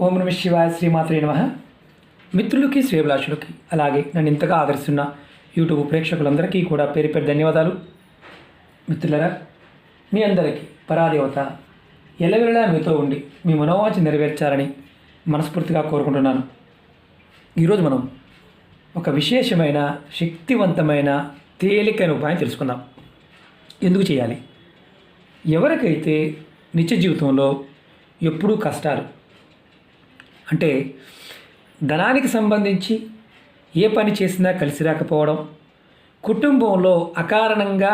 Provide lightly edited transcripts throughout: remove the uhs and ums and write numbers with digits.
ఓం నమ శివాయ, శ్రీమాత్రే నమః. మిత్రులకి, శ్రేభిలాషులకి, అలాగే నన్ను ఇంతగా ఆదరిస్తున్న యూట్యూబ్ ప్రేక్షకులందరికీ కూడా పేరు పేరు ధన్యవాదాలు. మిత్రులరా, మీ అందరికీ పరాదేవత ఎల్లవేళలా మీతో ఉండి మీ మనోవాంఛ నెరవేర్చాలని మనస్ఫూర్తిగా కోరుకుంటున్నాను. ఈరోజు మనం ఒక విశేషమైన, శక్తివంతమైన, తేలికైన ఉపాయం తెలుసుకుందాం. ఎందుకు చేయాలి? ఎవరికైతే నిత్య జీవితంలో ఎప్పుడూ కష్టాలు, అంటే ధనానికి సంబంధించి ఏ పని చేసినా కలిసి రాకపోవడం, కుటుంబంలో అకారణంగా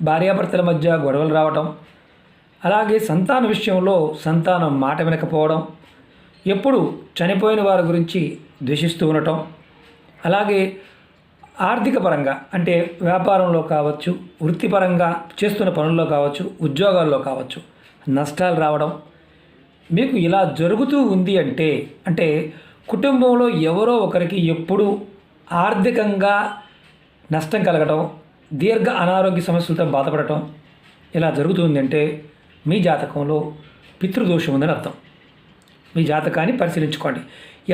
భార్యాభర్తల మధ్య గొడవలు రావటం, అలాగే సంతాన విషయంలో సంతానం మాట వినకపోవడం, ఎప్పుడు చనిపోయిన వారి గురించి ద్వేషిస్తూ ఉండటం, అలాగే ఆర్థిక పరంగా అంటే వ్యాపారంలో కావచ్చు, వృత్తిపరంగా చేస్తున్న పనుల్లో కావచ్చు, ఉద్యోగాల్లో కావచ్చు నష్టాలు రావడం, మీకు ఇలా జరుగుతూ ఉంది అంటే కుటుంబంలో ఎవరో ఒకరికి ఎప్పుడు ఆర్థికంగా నష్టం కలగడం, దీర్ఘ అనారోగ్య సమస్యలతో బాధపడటం ఇలా జరుగుతుంది అంటే మీ జాతకంలో పితృదోషం ఉందని అర్థం. మీ జాతకాన్ని పరిశీలించుకోండి.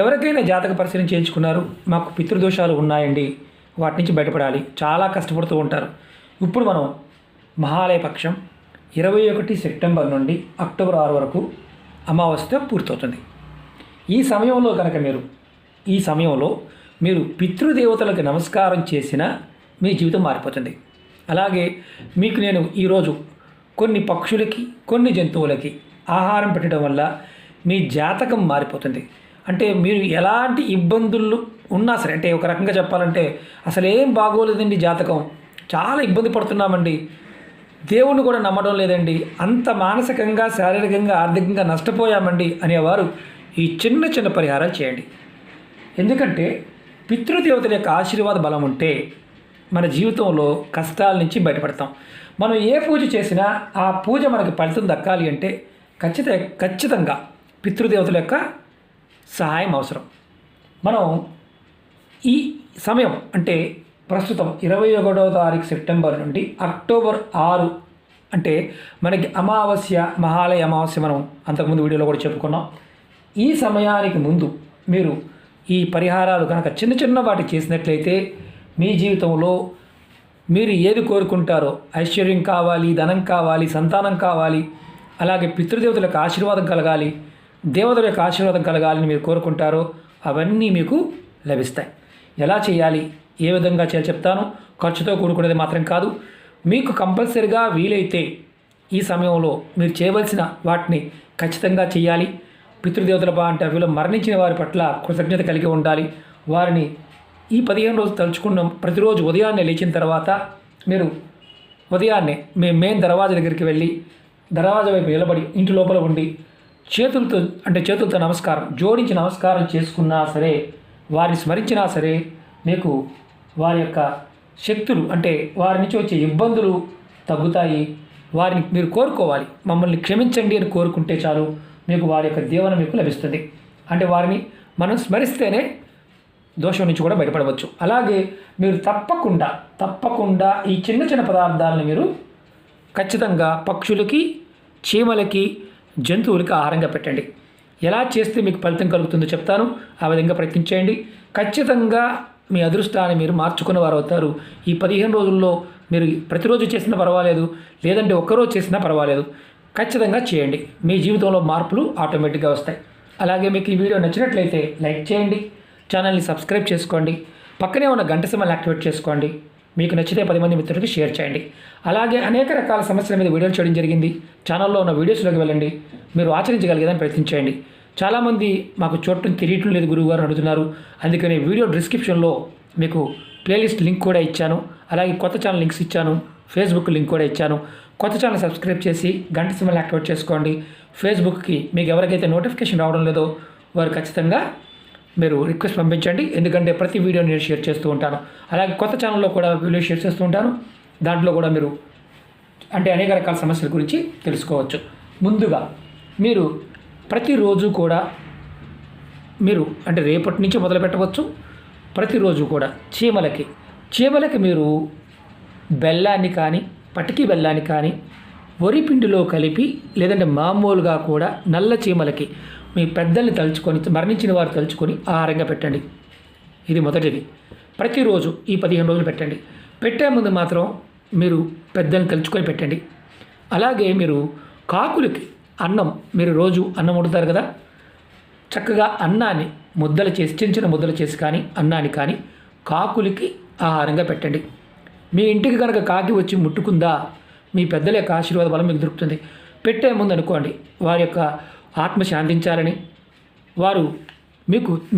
ఎవరికైనా జాతక పరిశీలన చేయించుకున్నారు, మాకు పితృదోషాలు ఉన్నాయండి, వాటి నుంచి బయటపడాలి, చాలా కష్టపడుతూ ఉంటారు. ఇప్పుడు మనం మహాలయ పక్షం 21 సెప్టెంబర్ నుండి అక్టోబర్ 6 వరకు అమావాస్య పూర్తవుతుంది. ఈ సమయంలో మీరు పితృదేవతలకు నమస్కారం చేసినా మీ జీవితం మారిపోతుంది. అలాగే మీకు నేను ఈరోజు కొన్ని పక్షులకి, కొన్ని జంతువులకి ఆహారం పెట్టడం వల్ల మీ జాతకం మారిపోతుంది. అంటే మీరు ఎలాంటి ఇబ్బందులు ఉన్నా సరే, అంటే ఒక రకంగా చెప్పాలంటే అసలు ఏం బాగోలేదండి, జాతకం చాలా ఇబ్బంది పడుతున్నామండి, దేవుణ్ణి కూడా నమ్మడం లేదండి, అంత మానసికంగా, శారీరకంగా, ఆర్థికంగా నష్టపోయామండి అనేవారు ఈ చిన్న చిన్న పరిహారాలు చేయండి. ఎందుకంటే పితృదేవతల యొక్క ఆశీర్వాద బలం ఉంటే మన జీవితంలో కష్టాల నుంచి బయటపడతాం. మనం ఏ పూజ చేసినా ఆ పూజ మనకి ఫలితం దక్కాలి అంటే ఖచ్చితంగా పితృదేవతల యొక్క సహాయం అవసరం. మనం ఈ సమయం అంటే ప్రస్తుతం 21వ తారీఖు సెప్టెంబర్ నుండి అక్టోబర్ 6 అంటే మనకి అమావాస్య, మహాలయ అమావాస్య మనం అంతకుముందు వీడియోలో కూడా చెప్పుకున్నాం. ఈ సమయానికి ముందు మీరు ఈ పరిహారాలు కనుక చిన్న చిన్న వాటి చేసినట్లయితే మీ జీవితంలో మీరు ఏది కోరుకుంటారో, ఐశ్వర్యం కావాలి, ధనం కావాలి, సంతానం కావాలి, అలాగే పితృదేవతల యొక్క ఆశీర్వాదం కలగాలి, దేవతల యొక్క ఆశీర్వాదం కలగాలని మీరు కోరుకుంటారో అవన్నీ మీకు లభిస్తాయి. ఎలా చేయాలి, ఏ విధంగా చేయాలి చెప్తాను. ఖర్చుతో కూడుకునేది మాత్రం కాదు. మీకు కంపల్సరిగా వీలైతే ఈ సమయంలో మీరు చేయవలసిన వాటిని ఖచ్చితంగా చేయాలి. పితృదేవతల అంటే వీళ్ళు మరణించిన వారి పట్ల కృతజ్ఞత కలిగి ఉండాలి. వారిని ఈ 15 రోజులు తలుచుకున్న ప్రతిరోజు ఉదయాన్నే లేచిన తర్వాత మీరు ఉదయాన్నే మీ మెయిన్ దర్వాజా దగ్గరికి వెళ్ళి దర్వాజా వైపు నిలబడి ఇంటి లోపల ఉండి చేతులతో నమస్కారం జోడించి నమస్కారం చేసుకున్నా సరే, వారిని స్మరించినా సరే మీకు వారి యొక్క శక్తులు, అంటే వారి నుంచి వచ్చే ఇబ్బందులు తగ్గుతాయి. వారిని మీరు కోరుకోవాలి, మమ్మల్ని క్షమించండి అని కోరుకుంటే చాలు, మీకు వారి యొక్క దీవెన మీకు లభిస్తుంది. అంటే వారిని మనం స్మరిస్తేనే దోషం నుంచి కూడా బయటపడవచ్చు. అలాగే మీరు తప్పకుండా ఈ చిన్న చిన్న పదార్థాలను మీరు ఖచ్చితంగా పక్షులకి, చీమలకి, జంతువులకి ఆహారంగా పెట్టండి. ఎలా చేస్తే మీకు ఫలితం కలుగుతుందో చెప్తాను. ఆ విధంగా ప్రయత్నించేయండి. ఖచ్చితంగా మీ అదృష్టాన్ని మీరు మార్చుకున్న వారు అవుతారు. ఈ 15 రోజుల్లో మీరు ప్రతిరోజు చేసినా పర్వాలేదు, లేదంటే ఒక్కరోజు చేసినా పర్వాలేదు, ఖచ్చితంగా చేయండి. మీ జీవితంలో మార్పులు ఆటోమేటిక్గా వస్తాయి. అలాగే మీకు ఈ వీడియో నచ్చినట్లయితే లైక్ చేయండి, ఛానల్ని సబ్స్క్రైబ్ చేసుకోండి, పక్కనే ఉన్న గంట సింబల్ని యాక్టివేట్ చేసుకోండి. మీకు నచ్చితే 10 మంది మిత్రులకి షేర్ చేయండి. అలాగే అనేక రకాల సమస్యల మీద వీడియోలు చేయడం జరిగింది. ఛానల్లో ఉన్న వీడియోస్లోకి వెళ్ళండి, మీరు ఆచరించగలిగేదని ప్రయత్నించండి. చాలామంది మాకు చూడటం తెలియటం లేదు గురువు గారు అడుగుతున్నారు. అందుకని వీడియో డిస్క్రిప్షన్లో మీకు ప్లేలిస్ట్ లింక్ కూడా ఇచ్చాను. అలాగే కొత్త ఛానల్ లింక్స్ ఇచ్చాను, ఫేస్బుక్ లింక్ కూడా ఇచ్చాను. కొత్త ఛానల్ సబ్స్క్రైబ్ చేసి గంట సింబల్ యాక్టివేట్ చేసుకోండి. ఫేస్బుక్కి మీకు ఎవరికైతే నోటిఫికేషన్ రావడం లేదో వారు ఖచ్చితంగా మీరు రిక్వెస్ట్ పంపించండి. ఎందుకంటే ప్రతి వీడియో నేను షేర్ చేస్తూ ఉంటాను. అలాగే కొత్త ఛానల్లో కూడా వీడియో షేర్ చేస్తూ ఉంటాను. దాంట్లో కూడా మీరు అనేక రకాల సమస్యల గురించి తెలుసుకోవచ్చు. ముందుగా మీరు ప్రతిరోజు కూడా మీరు రేపటి నుంచి మొదలు పెట్టవచ్చు. ప్రతిరోజు కూడా చీమలకి మీరు బెల్లాన్ని కానీ, పటికి బెల్లాన్ని కానీ వరి పిండిలో కలిపి, లేదంటే మామూలుగా కూడా నల్ల చీమలకి మీ పెద్దల్ని తలుచుకొని, మరణించిన వారు తలుచుకొని ఆహారంగా పెట్టండి. ఇది మొదటిది. ప్రతిరోజు ఈ 15 రోజులు పెట్టండి. పెట్టే ముందు మాత్రం మీరు పెద్దల్ని తలుచుకొని పెట్టండి. అలాగే మీరు కాకులకి అన్నం, మీరు రోజు అన్నం వండుతారు కదా, చక్కగా అన్నాన్ని ముద్దలు చేసి, చిన్న చిన్న ముద్దలు చేసి కానీ అన్నాన్ని కానీ కాకులకి ఆహారంగా పెట్టండి. మీ ఇంటికి కనుక కాకి వచ్చి ముట్టుకుందా, మీ పెద్దల యొక్క ఆశీర్వాద బలం మీకు దొరుకుతుంది. పెట్టే ముందు అనుకోండి, వారి యొక్క ఆత్మ శాంతించాలని, వారు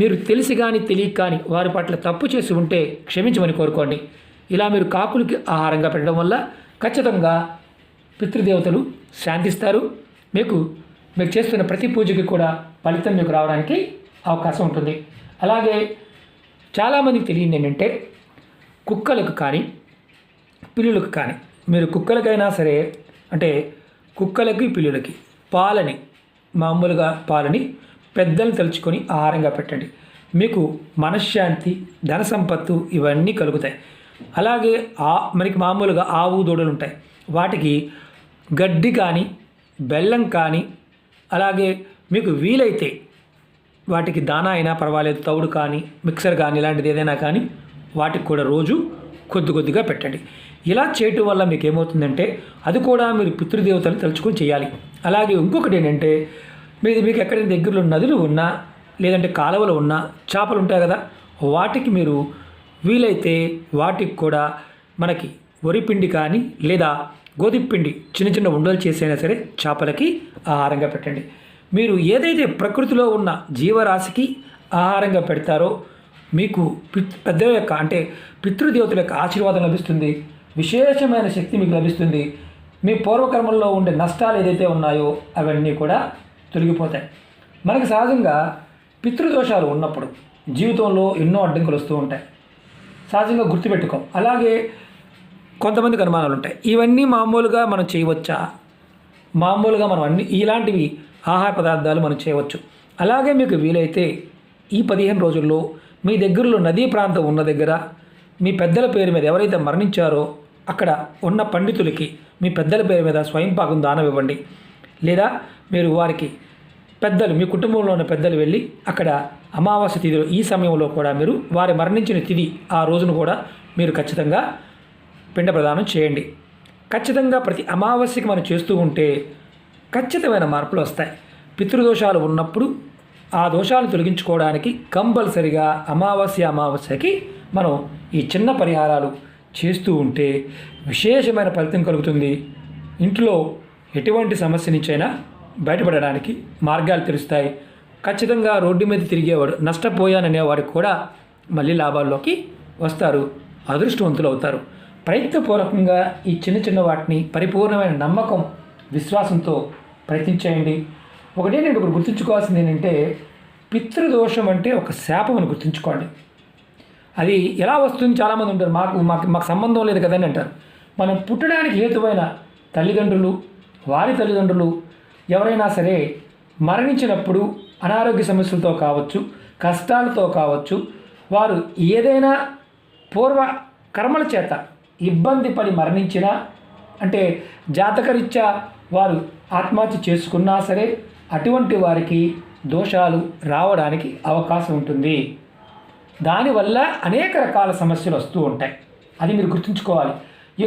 మీరు తెలిసి కానీ తెలియక కానీ వారి పట్ల తప్పు చేసి ఉంటే క్షమించమని కోరుకోండి. ఇలా మీరు కాకులకి ఆహారంగా పెట్టడం వల్ల ఖచ్చితంగా పితృదేవతలు శాంతిస్తారు. మీరు చేస్తున్న ప్రతి పూజకి కూడా ఫలితం మీకు రావడానికి అవకాశం ఉంటుంది. అలాగే చాలామందికి తెలియదు ఏంటంటే, కుక్కలకు కానీ పిల్లులకు కానీ, మీరు కుక్కలకైనా సరే, అంటే కుక్కలకి పిల్లులకి మామూలుగా పాలని పెద్దలు తలుచుకొని ఆహారంగా పెట్టండి. మీకు మనశ్శాంతి, ధన సంపత్తు ఇవన్నీ కలుగుతాయి. అలాగే మనకి మామూలుగా ఆవు దూడలు ఉంటాయి, వాటికి గడ్డి కానీ బెల్లం కానీ, అలాగే మీకు వీలైతే వాటికి దానా అయినా పర్వాలేదు, తౌడు కానీ మిక్సర్ కానీ ఇలాంటిది ఏదైనా కానీ వాటికి కూడా రోజు కొద్దిగా పెట్టండి. ఇలా చేయటం వల్ల మీకు ఏమవుతుందంటే, అది కూడా మీరు పితృదేవతలు తలుచుకొని చేయాలి. అలాగే ఇంకొకటి ఏంటంటే, మీకు ఎక్కడైనా దగ్గరలో నదులు ఉన్నా, లేదంటే కాలువలు ఉన్నా చేపలు ఉంటాయి కదా, వాటికి మీరు వీలైతే వాటికి కూడా మనకి వరిపిండి కానీ లేదా గోధుమ పిండి చిన్న చిన్న ఉండలు చేసైనా సరే చేపలకి ఆహారంగా పెట్టండి. మీరు ఏదైతే ప్రకృతిలో ఉన్న జీవరాశికి ఆహారంగా పెడతారో మీకు పెద్దల యొక్క, అంటే పితృదేవతల యొక్క ఆశీర్వాదం లభిస్తుంది. విశేషమైన శక్తి మీకు లభిస్తుంది. మీ పూర్వకర్మల్లో ఉండే నష్టాలు ఏదైతే ఉన్నాయో అవన్నీ కూడా తొలగిపోతాయి. మనకి సహజంగా పితృదోషాలు ఉన్నప్పుడు జీవితంలో ఎన్నో అడ్డంకులు వస్తూ ఉంటాయి, సహజంగా గుర్తుపెట్టుకోం. అలాగే కొంతమందికి అనుమానాలు ఉంటాయి, ఇవన్నీ మామూలుగా మనం చేయవచ్చా, మామూలుగా మనం ఇలాంటివి ఆహార పదార్థాలు మనం చేయవచ్చు. అలాగే మీకు వీలైతే ఈ 15 రోజుల్లో మీ దగ్గరలో నదీ ప్రాంతం ఉన్న దగ్గర మీ పెద్దల పేరు మీద ఎవరైతే మరణించారో అక్కడ ఉన్న పండితులకి మీ పెద్దల పేరు మీద స్వయంపాకం దానం ఇవ్వండి. లేదా మీరు వారికి పెద్దలు, మీ కుటుంబంలో ఉన్న పెద్దలు వెళ్ళి అక్కడ అమావాస్య తిథిలో ఈ సమయంలో కూడా మీరు వారి మరణించిన తిథి ఆ రోజును కూడా మీరు ఖచ్చితంగా పిండ ప్రదానం చేయండి. ఖచ్చితంగా ప్రతి అమావాస్యకి మనం చేస్తూ ఉంటే ఖచ్చితమైన మార్పులు వస్తాయి. పితృదోషాలు ఉన్నప్పుడు ఆ దోషాలను తొలగించుకోవడానికి కంపల్సరిగా అమావాస్యకి మనం ఈ చిన్న పరిహారాలు చేస్తూ ఉంటే విశేషమైన ఫలితం కలుగుతుంది. ఇంట్లో ఎటువంటి సమస్య నుంచైనా బయటపడడానికి మార్గాలు తెలుస్తాయి. ఖచ్చితంగా రోడ్డు మీద తిరిగేవాడు, నష్టపోయాననేవాడికి కూడా మళ్ళీ లాభాల్లోకి వస్తారు, అదృష్టవంతులు అవుతారు. ప్రయత్నపూర్వకంగా ఈ చిన్న వాటిని పరిపూర్ణమైన నమ్మకం, విశ్వాసంతో ప్రయత్నించేయండి. నేను ఒకటి గుర్తుంచుకోవాల్సింది ఏంటంటే, పితృదోషం అంటే ఒక శాపం అని గుర్తుంచుకోండి. అది ఎలా వస్తుంది, చాలామంది ఉంటారు మాకు సంబంధం లేదు కదని అంటారు. మనం పుట్టడానికి హేతువైన తల్లిదండ్రులు, వారి తల్లిదండ్రులు ఎవరైనా సరే మరణించినప్పుడు అనారోగ్య సమస్యలతో కావచ్చు, కష్టాలతో కావచ్చు, వారు ఏదైనా పూర్వ కర్మల చేత ఇబ్బంది పడి మరణించినా, అంటే జాతకరీత్యా వారు ఆత్మహత్య చేసుకున్నా సరే అటువంటి వారికి దోషాలు రావడానికి అవకాశం ఉంటుంది. దానివల్ల అనేక రకాల సమస్యలు వస్తూ ఉంటాయి. అది మీరు గుర్తుంచుకోవాలి.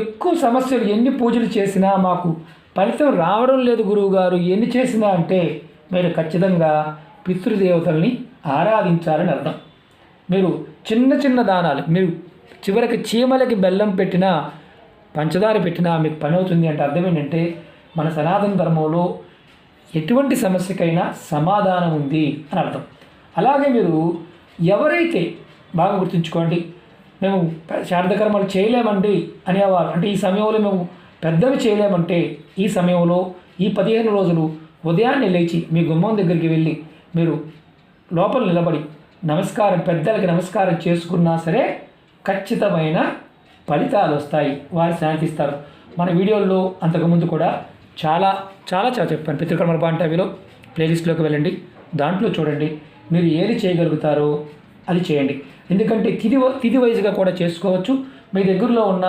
ఎక్కువ సమస్యలు ఎన్ని పూజలు చేసినా మాకు ఫలితం రావడం లేదు గురువుగారు, ఎన్ని చేసినా అంటే మీరు ఖచ్చితంగా పితృదేవతల్ని ఆరాధించాలని అర్థం. మీరు చిన్న దానాలు, మీరు చివరికి చీమలకి బెల్లం పెట్టినా పంచదార పెట్టినా మీకు పని అవుతుంది అంటే అర్థం ఏంటంటే, మన సనాతన ధర్మంలో ఎటువంటి సమస్యకైనా సమాధానం ఉంది అని అర్థం. అలాగే మీరు ఎవరైతే, బాగా గుర్తుంచుకోండి, మేము శారదకర్మలు చేయలేమండి అనేవారు, అంటే ఈ సమయంలో మేము పెద్దవి చేయలేమంటే ఈ సమయంలో ఈ 15 రోజులు ఉదయాన్నే లేచి మీ గుమ్మం దగ్గరికి వెళ్ళి మీరు లోపల నిలబడి పెద్దలకి నమస్కారం చేసుకున్నా సరే ఖచ్చితమైన ఫలితాలు వస్తాయి, వారు శాంతిస్తారు. మన వీడియోల్లో అంతకుముందు కూడా చాలా చెప్పాను. పితృకర్మల బాంటవిలో ప్లేలిస్ట్లోకి వెళ్ళండి, దాంట్లో చూడండి, మీరు ఏది చేయగలుగుతారో అది చేయండి. ఎందుకంటే తిథి వైజ్గా కూడా చేసుకోవచ్చు. మీ దగ్గరలో ఉన్న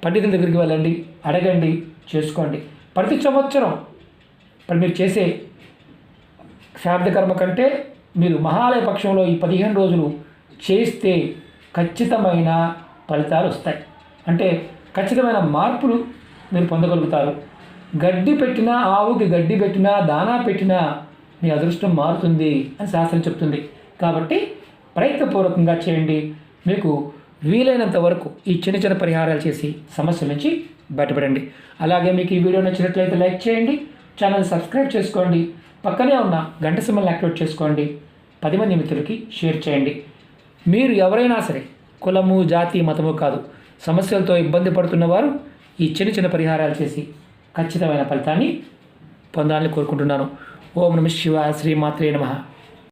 పండితుల దగ్గరికి వెళ్ళండి, అడగండి, చేసుకోండి. ప్రతి సంవత్సరం మీరు చేసే శ్రాద్ధ కర్మ కంటే మీరు మహాలయ పక్షంలో ఈ 15 రోజులు చేస్తే ఖచ్చితమైన ఫలితాలు వస్తాయి. అంటే ఖచ్చితమైన మార్పులు మీరు పొందగలుగుతారు. గడ్డి పెట్టినా, ఆవుకి గడ్డి పెట్టినా, దానా పెట్టినా మీ అదృష్టం మారుతుంది అని శాస్త్రం చెప్తుంది. కాబట్టి ప్రయత్నపూర్వకంగా చేయండి. మీకు వీలైనంత వరకు ఈ చిన్న చిన్న పరిహారాలు చేసి సమస్యల నుంచి బయటపడండి. అలాగే మీకు ఈ వీడియో నచ్చినట్లయితే లైక్ చేయండి, ఛానల్ సబ్స్క్రైబ్ చేసుకోండి, పక్కనే ఉన్న గంట సింబల్ని యాక్టివేట్ చేసుకోండి, 10 మంది మిత్రులకి షేర్ చేయండి. మీరు ఎవరైనా సరే కులము, జాతి, మతము కాదు, సమస్యలతో ఇబ్బంది పడుతున్నవారు ఈ చిన్న చిన్న పరిహారాలు చేసి ఖచ్చితమైన ఫలితాన్ని పొందాలని కోరుకుంటున్నాను. ఓం నమః శివాయ. శ్రీమాత్రే నమః.